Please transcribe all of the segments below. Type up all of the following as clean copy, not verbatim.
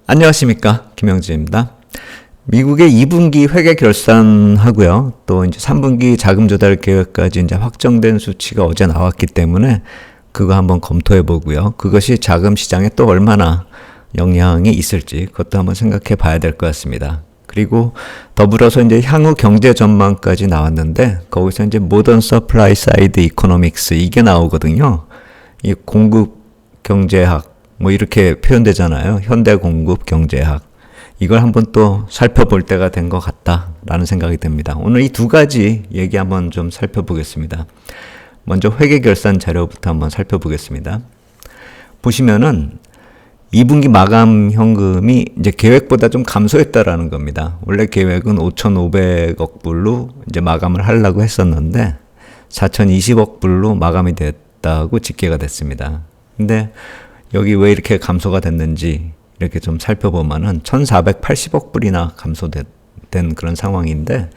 안녕하십니까, 김영진입니다. 미국의 2분기 회계 결산하고요. 또 이제 3분기 자금 조달 계획까지 이제 확정된 수치가 어제 나왔기 때문에 그거 한번 검토해 보고요. 그것이 자금 시장에 또 얼마나 영향이 있을지 그것도 한번 생각해 봐야 될 것 같습니다. 그리고 더불어서 이제 향후 경제 전망까지 나왔는데 거기서 이제 모던 서플라이 사이드 이코노믹스 이게 나오거든요. 이 공급 경제학 뭐 이렇게 표현되잖아요. 현대 공급 경제학. 이걸 한번 또 살펴볼 때가 된 것 같다라는 생각이 듭니다. 오늘 이 두 가지 얘기 한번 좀 살펴보겠습니다. 먼저 회계결산 자료부터 한번 살펴보겠습니다. 보시면은 2분기 마감 현금이 이제 계획보다 좀 감소했다라는 겁니다. 원래 계획은 5,500억 불로 이제 마감을 하려고 했었는데 4,020억 불로 마감이 됐다고 집계가 됐습니다. 근데 여기 왜 이렇게 감소가 됐는지 이렇게 좀 살펴보면은 1,480억 불이나 감소된 그런 상황인데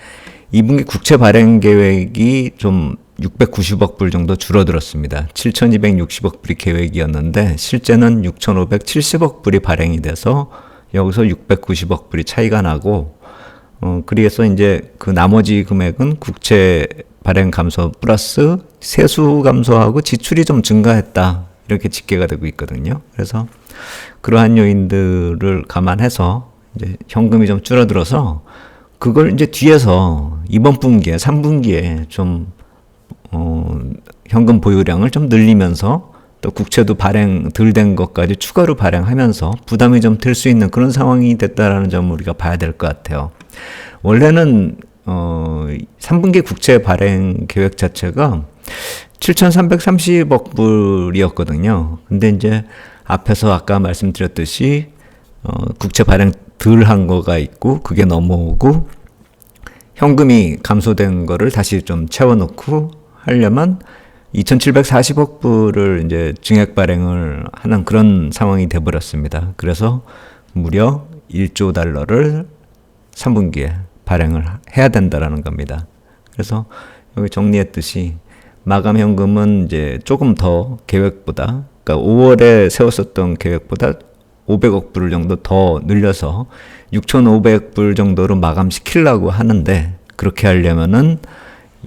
2분기 국채 발행 계획이 좀 690억 불 정도 줄어들었습니다. 7,260억 불이 계획이었는데 실제는 6,570억 불이 발행이 돼서 여기서 690억 불이 차이가 나고 그래서 이제 그 나머지 금액은 국채 발행 감소 플러스 세수 감소하고 지출이 좀 증가했다. 이렇게 집계가 되고 있거든요. 그래서 그러한 요인들을 감안해서 이제 현금이 좀 줄어들어서 그걸 이제 뒤에서 이번 분기에 3분기에 좀 현금 보유량을 좀 늘리면서 또 국채도 발행 덜 된 것까지 추가로 발행하면서 부담이 좀 들 수 있는 그런 상황이 됐다라는 점을 우리가 봐야 될 것 같아요. 원래는 3분기 국채 발행 계획 자체가 7,330억 불이었거든요. 근데 이제 앞에서 아까 말씀드렸듯이 국채 발행 덜 한 거가 있고 그게 넘어오고 현금이 감소된 거를 다시 좀 채워놓고 하려면 2,740억 불을 이제 증액 발행을 하는 그런 상황이 돼버렸습니다. 그래서 무려 1조 달러를 3분기에 발행을 해야 된다라는 겁니다. 그래서 여기 정리했듯이 마감 현금은 이제 조금 더 계획보다, 그러니까 5월에 세웠었던 계획보다 500억 불 정도 더 늘려서 6,500불 정도로 마감시키려고 하는데 그렇게 하려면은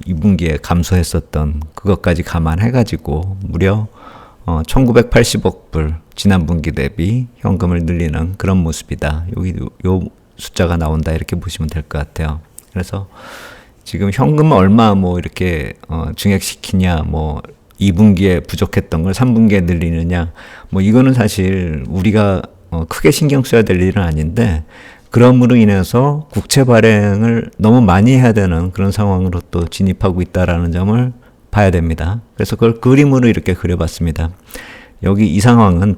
2분기에 감소했었던 그것까지 감안해가지고 무려 1,980억 불 지난 분기 대비 현금을 늘리는 그런 모습이다. 여기 요 숫자가 나온다 이렇게 보시면 될 것 같아요. 그래서 지금 현금 얼마 뭐 이렇게 증액시키냐 뭐 2분기에 부족했던 걸 3분기에 늘리느냐 뭐 이거는 사실 우리가 크게 신경 써야 될 일은 아닌데 그럼으로 인해서 국채 발행을 너무 많이 해야 되는 그런 상황으로 또 진입하고 있다라는 점을 봐야 됩니다. 그래서 그걸 그림으로 이렇게 그려봤습니다. 여기 이 상황은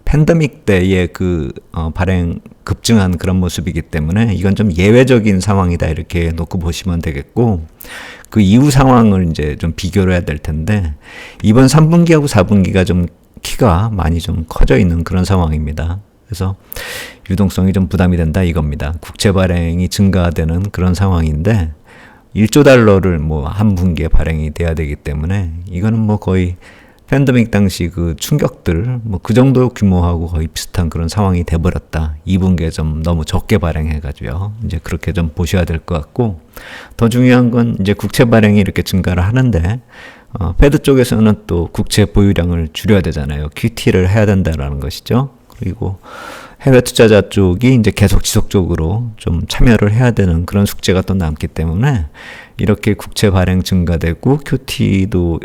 팬데믹 때의 그 발행 급증한 그런 모습이기 때문에 이건 좀 예외적인 상황이다 이렇게 놓고 보시면 되겠고 그 이후 상황을 이제 좀 비교를 해야 될 텐데 이번 3분기하고 4분기가 좀 키가 많이 좀 커져 있는 그런 상황입니다. 그래서 유동성이 좀 부담이 된다 이겁니다. 국채 발행이 증가되는 그런 상황인데 1조 달러를 뭐 한 분기에 발행이 돼야 되기 때문에 이거는 뭐 거의 팬데믹 당시 그 충격들 뭐 그 정도 규모하고 거의 비슷한 그런 상황이 돼버렸다. 2분기에 좀 너무 적게 발행해가지고요. 이제 그렇게 좀 보셔야 될 것 같고 더 중요한 건 이제 국채 발행이 이렇게 증가를 하는데 패드 쪽에서는 또 국채 보유량을 줄여야 되잖아요. QT를 해야 된다라는 것이죠. 그리고 해외 투자자 쪽이 이제 계속 지속적으로 좀 참여를 해야 되는 그런 숙제가 또 남기 때문에 이렇게 국채 발행 증가되고 QT도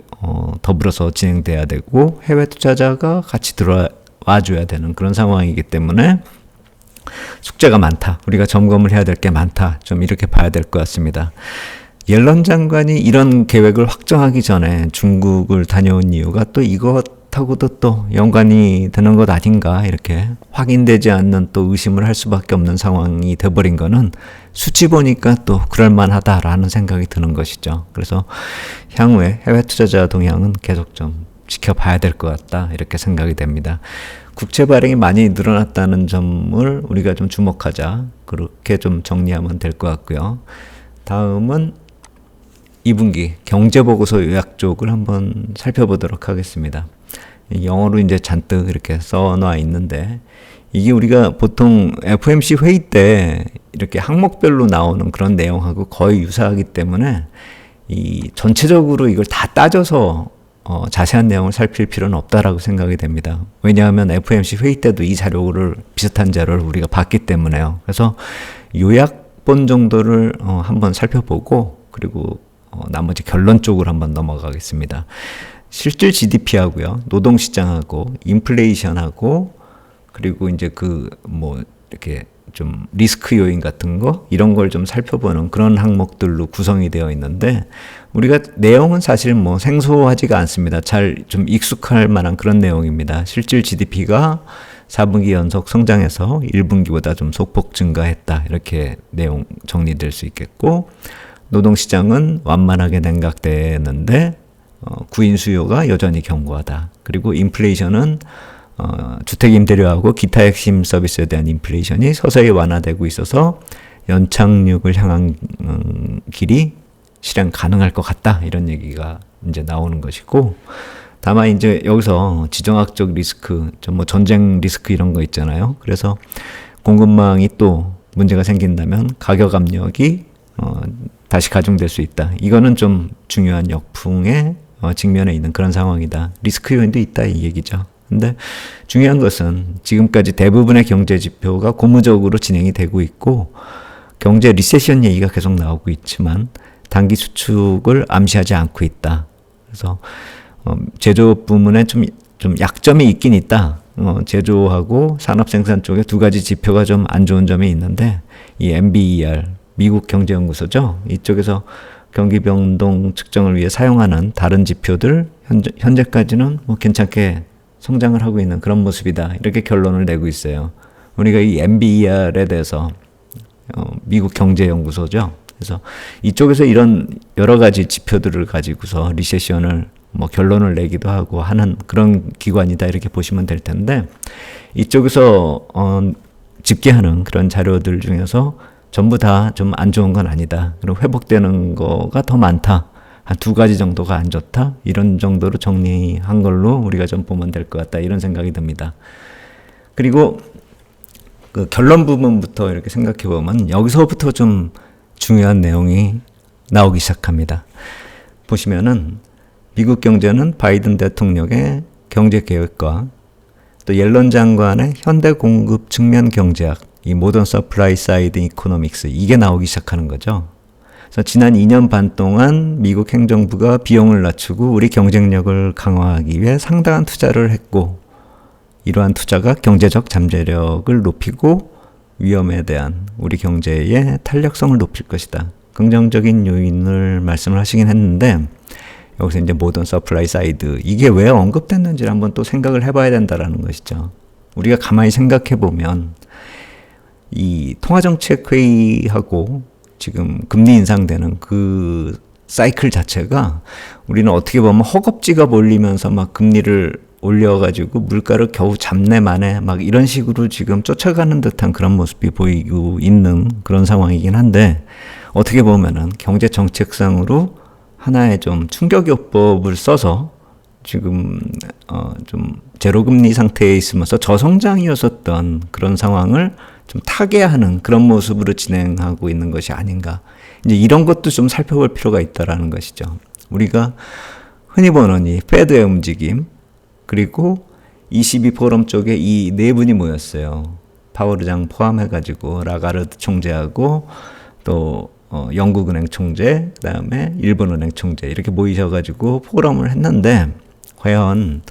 더불어서 진행돼야 되고 해외 투자자가 같이 들어와 줘야 되는 그런 상황이기 때문에 숙제가 많다. 우리가 점검을 해야 될 게 많다. 좀 이렇게 봐야 될 것 같습니다. 옐런 장관이 이런 계획을 확정하기 전에 중국을 다녀온 이유가 또 이것하고도 또 연관이 되는 것 아닌가 이렇게 확인되지 않는 또 의심을 할 수밖에 없는 상황이 돼버린 거는 수치 보니까 또 그럴만하다라는 생각이 드는 것이죠. 그래서 향후에 해외 투자자 동향은 계속 좀 지켜봐야 될 것 같다 이렇게 생각이 됩니다. 국채 발행이 많이 늘어났다는 점을 우리가 좀 주목하자 그렇게 좀 정리하면 될 것 같고요. 다음은 2분기 경제보고서 요약 쪽을 한번 살펴보도록 하겠습니다. 영어로 이제 잔뜩 이렇게 써놔 있는데 이게 우리가 보통 FOMC 회의 때 이렇게 항목별로 나오는 그런 내용하고 거의 유사하기 때문에 이 전체적으로 이걸 다 따져서 자세한 내용을 살필 필요는 없다라고 생각이 됩니다. 왜냐하면 FOMC 회의 때도 이 자료를 비슷한 자료를 우리가 봤기 때문에요. 그래서 요약본 정도를 한번 살펴보고 그리고 나머지 결론 쪽으로 한번 넘어가겠습니다. 실질 GDP하고요, 노동시장하고 인플레이션하고 그리고 이제 이렇게 좀 리스크 요인 같은 거 이런 걸 좀 살펴보는 그런 항목들로 구성이 되어 있는데 우리가 내용은 사실 생소하지가 않습니다. 잘 좀 익숙할 만한 그런 내용입니다. 실질 GDP가 4분기 연속 성장해서 1분기보다 좀 소폭 증가했다. 이렇게 내용 정리될 수 있겠고 노동시장은 완만하게 냉각되는데 구인 수요가 여전히 견고하다. 그리고 인플레이션은 주택 임대료하고 기타 핵심 서비스에 대한 인플레이션이 서서히 완화되고 있어서 연착륙을 향한 길이 실행 가능할 것 같다. 이런 얘기가 이제 나오는 것이고 다만 이제 여기서 지정학적 리스크, 전쟁 리스크 이런 거 있잖아요. 그래서 공급망이 또 문제가 생긴다면 가격 압력이 다시 가중될 수 있다. 이거는 좀 중요한 역풍의 직면에 있는 그런 상황이다. 리스크 요인도 있다 이 얘기죠. 근데 중요한 것은 지금까지 대부분의 경제 지표가 고무적으로 진행이 되고 있고 경제 리세션 얘기가 계속 나오고 있지만 단기 수축을 암시하지 않고 있다. 그래서 제조업 부문에 좀 약점이 있긴 있다. 제조하고 산업 생산 쪽에 두 가지 지표가 좀 안 좋은 점이 있는데 이 MBER 미국 경제연구소죠. 이쪽에서 경기 변동 측정을 위해 사용하는 다른 지표들 현재까지는 괜찮게 성장을 하고 있는 그런 모습이다. 이렇게 결론을 내고 있어요. 우리가 이 MBER에 대해서 미국 경제연구소죠. 그래서 이쪽에서 이런 여러 가지 지표들을 가지고서 리세션을 결론을 내기도 하고 하는 그런 기관이다. 이렇게 보시면 될 텐데 이쪽에서 집계하는 그런 자료들 중에서 전부 다 좀 안 좋은 건 아니다. 그리고 회복되는 거가 더 많다. 한 두 가지 정도가 안 좋다. 이런 정도로 정리한 걸로 우리가 좀 보면 될 것 같다. 이런 생각이 듭니다. 그리고 그 결론 부분부터 이렇게 생각해 보면 여기서부터 좀 중요한 내용이 나오기 시작합니다. 보시면은 미국 경제는 바이든 대통령의 경제 계획과 또 옐런 장관의 현대 공급 측면 경제학, 이 모던 서플라이 사이드 이코노믹스 이게 나오기 시작하는 거죠. 그래서 지난 2년 반 동안 미국 행정부가 비용을 낮추고 우리 경쟁력을 강화하기 위해 상당한 투자를 했고 이러한 투자가 경제적 잠재력을 높이고 위험에 대한 우리 경제의 탄력성을 높일 것이다. 긍정적인 요인을 말씀을 하시긴 했는데 여기서 이제 모던 서플라이 사이드 이게 왜 언급됐는지를 한번 또 생각을 해봐야 된다라는 것이죠. 우리가 가만히 생각해 보면 이 통화정책회의하고 지금 금리 인상되는 그 사이클 자체가 우리는 어떻게 보면 허겁지겁 올리면서 막 금리를 올려가지고 물가를 겨우 잡내 만에 막 이런 식으로 지금 쫓아가는 듯한 그런 모습이 보이고 있는 그런 상황이긴 한데 어떻게 보면은 경제 정책상으로 하나의 좀 충격요법을 써서 지금 좀 제로금리 상태에 있으면서 저성장이었었던 그런 상황을 좀 타개하는 그런 모습으로 진행하고 있는 것이 아닌가. 이제 이런 것도 좀 살펴볼 필요가 있다라는 것이죠. 우리가 흔히 보는 이 패드의 움직임 그리고 ECB 포럼 쪽에 이 네 분이 모였어요. 파월 의장 포함해가지고 라가르드 총재하고 또 영국은행 총재, 그다음에 일본은행 총재 이렇게 모이셔가지고 포럼을 했는데 과연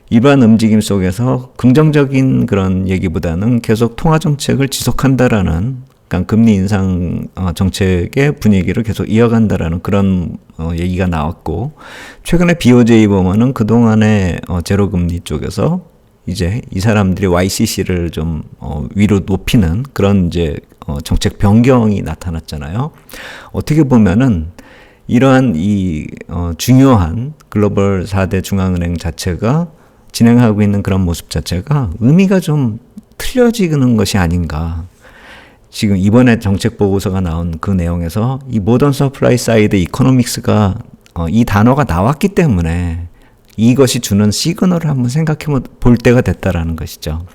이러한 움직임 속에서 긍정적인 그런 얘기보다는 계속 통화 정책을 지속한다라는 그러니까 금리 인상 정책의 분위기를 계속 이어간다라는 그런 얘기가 나왔고 최근에 BOJ 보면은 그동안의 제로금리 쪽에서 이제 이 사람들이 YCC를 좀 위로 높이는 그런 이제 정책 변경이 나타났잖아요. 어떻게 보면은 이러한 이 중요한 글로벌 4대 중앙은행 자체가 진행하고 있는 그런 모습 자체가 의미가 좀 틀려지는 것이 아닌가. 지금 이번에 정책 보고서가 나온 그 내용에서 이 모던 서플라이 사이드 이코노믹스가 이 단어가 나왔기 때문에 이것이 주는 시그널을 한번 생각해 볼 때가 됐다라는 것이죠.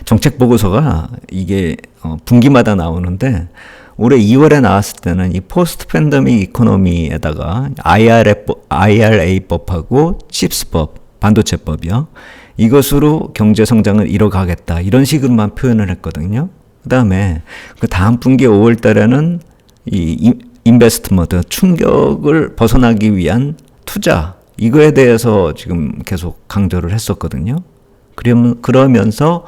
정책 보고서가 이게 분기마다 나오는데 올해 2월에 나왔을 때는 이 포스트 팬데믹 이코노미에다가 IRA법하고 칩스법, 반도체법이요. 이것으로 경제 성장을 이뤄가겠다. 이런 식으로만 표현을 했거든요. 그다음에 그 다음 분기 5월 달에는 이 인베스트먼트, 충격을 벗어나기 위한 투자, 이거에 대해서 지금 계속 강조를 했었거든요. 그러면서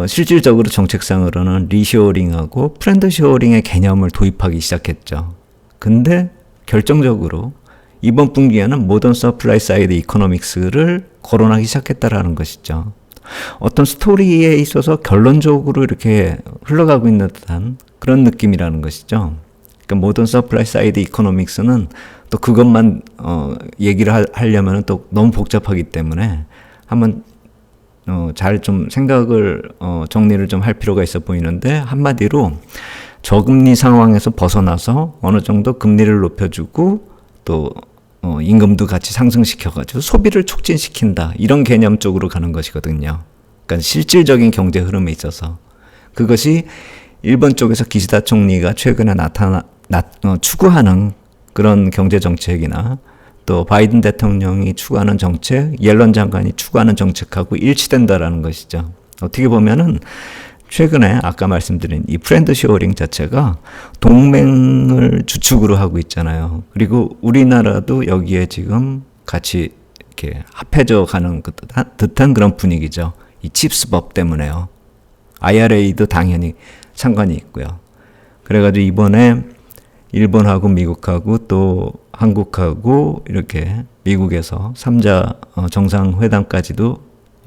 실질적으로 정책상으로는 리쇼어링하고 프렌드쇼어링의 개념을 도입하기 시작했죠. 근데 결정적으로 이번 분기에는 모던 서플라이 사이드 이코노믹스를 거론하기 시작했다라는 것이죠. 어떤 스토리에 있어서 결론적으로 이렇게 흘러가고 있는 듯한 그런 느낌이라는 것이죠. 그러니까 모던 서플라이 사이드 이코노믹스는 또 그것만 얘기를 하려면 또 너무 복잡하기 때문에 한번 잘 좀 생각을 정리를 좀 할 필요가 있어 보이는데, 한마디로 저금리 상황에서 벗어나서 어느 정도 금리를 높여주고 또 임금도 같이 상승시켜가지고 소비를 촉진시킨다, 이런 개념 쪽으로 가는 것이거든요. 그러니까 실질적인 경제 흐름에 있어서 그것이 일본 쪽에서 기시다 총리가 최근에 추구하는 그런 경제 정책이나 또 바이든 대통령이 추구하는 정책, 옐런 장관이 추구하는 정책하고 일치된다라는 것이죠. 어떻게 보면은 최근에 아까 말씀드린 이 프렌드 쇼어링 자체가 동맹을 주축으로 하고 있잖아요. 그리고 우리나라도 여기에 지금 같이 이렇게 합해져 가는 듯한 그런 분위기죠. 이 칩스법 때문에요. IRA도 당연히 상관이 있고요. 그래가지고 이번에 일본하고 미국하고 또 한국하고 이렇게 미국에서 3자 정상회담까지도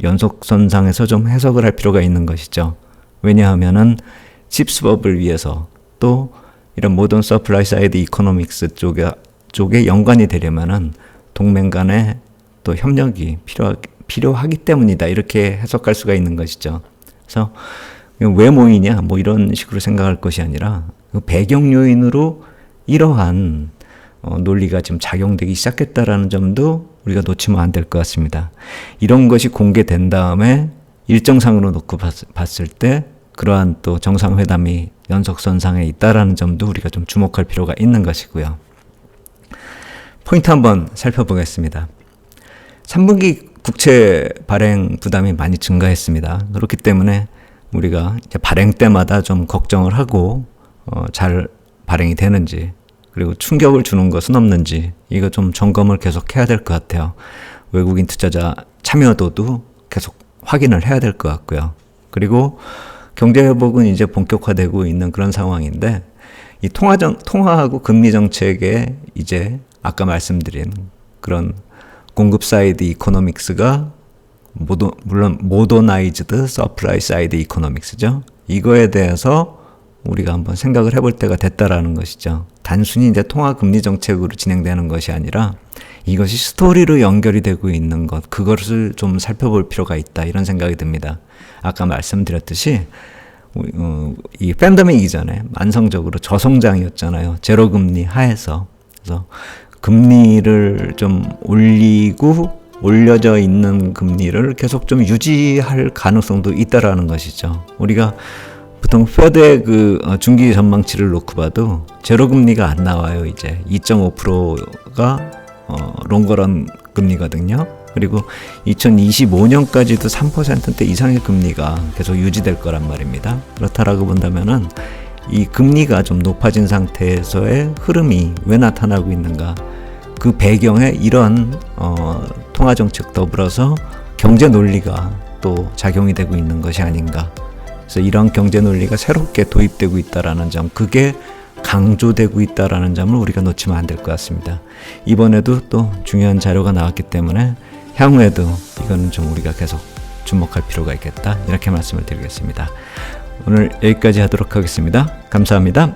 연속선상에서 좀 해석을 할 필요가 있는 것이죠. 왜냐하면은 칩스법을 위해서 또 이런 모던 서플라이 사이드 이코노믹스 쪽에 연관이 되려면은 동맹 간의 또 협력이 필요하기 때문이다, 이렇게 해석할 수가 있는 것이죠. 그래서 왜 모이냐 뭐 이런 식으로 생각할 것이 아니라 그 배경 요인으로 이러한 논리가 지금 작용되기 시작했다라는 점도 우리가 놓치면 안 될 것 같습니다. 이런 것이 공개된 다음에 일정상으로 놓고 봤을 때 그러한 또 정상회담이 연속선상에 있다라는 점도 우리가 좀 주목할 필요가 있는 것이고요. 포인트 한번 살펴보겠습니다. 3분기 국채 발행 부담이 많이 증가했습니다. 그렇기 때문에 우리가 이제 발행 때마다 좀 걱정을 하고 잘 발행이 되는지, 그리고 충격을 주는 것은 없는지, 이거 좀 점검을 계속 해야 될 것 같아요. 외국인 투자자 참여도도 계속 확인을 해야 될 것 같고요. 그리고 경제 회복은 이제 본격화되고 있는 그런 상황인데, 이 통화하고 금리 정책에 이제 아까 말씀드린 그런 공급 사이드 이코노믹스가 물론 모더나이즈드 서플라이 사이드 이코노믹스죠. 이거에 대해서 우리가 한번 생각을 해볼 때가 됐다라는 것이죠. 단순히 이제 통화 금리 정책으로 진행되는 것이 아니라 이것이 스토리로 연결이 되고 있는 것, 그것을 좀 살펴볼 필요가 있다, 이런 생각이 듭니다. 아까 말씀드렸듯이 이 팬데믹 이전에 만성적으로 저성장이었잖아요. 제로 금리 하에서. 그래서 금리를 좀 올려져 있는 금리를 계속 좀 유지할 가능성도 있다라는 것이죠. 우리가 보통 페드의 그 중기 전망치를 놓고 봐도 제로 금리가 안 나와요. 이제 2.5%가 롱거런 금리거든요. 그리고 2025년까지도 3%대 이상의 금리가 계속 유지될 거란 말입니다. 그렇다라고 본다면은 이 금리가 좀 높아진 상태에서의 흐름이 왜 나타나고 있는가? 그 배경에 이런 통화정책 더불어서 경제 논리가 또 작용이 되고 있는 것이 아닌가. 그래서 이런 경제 논리가 새롭게 도입되고 있다라는 점, 그게 강조되고 있다라는 점을 우리가 놓치면 안 될 것 같습니다. 이번에도 또 중요한 자료가 나왔기 때문에 향후에도 이거는 좀 우리가 계속 주목할 필요가 있겠다, 이렇게 말씀을 드리겠습니다. 오늘 여기까지 하도록 하겠습니다. 감사합니다.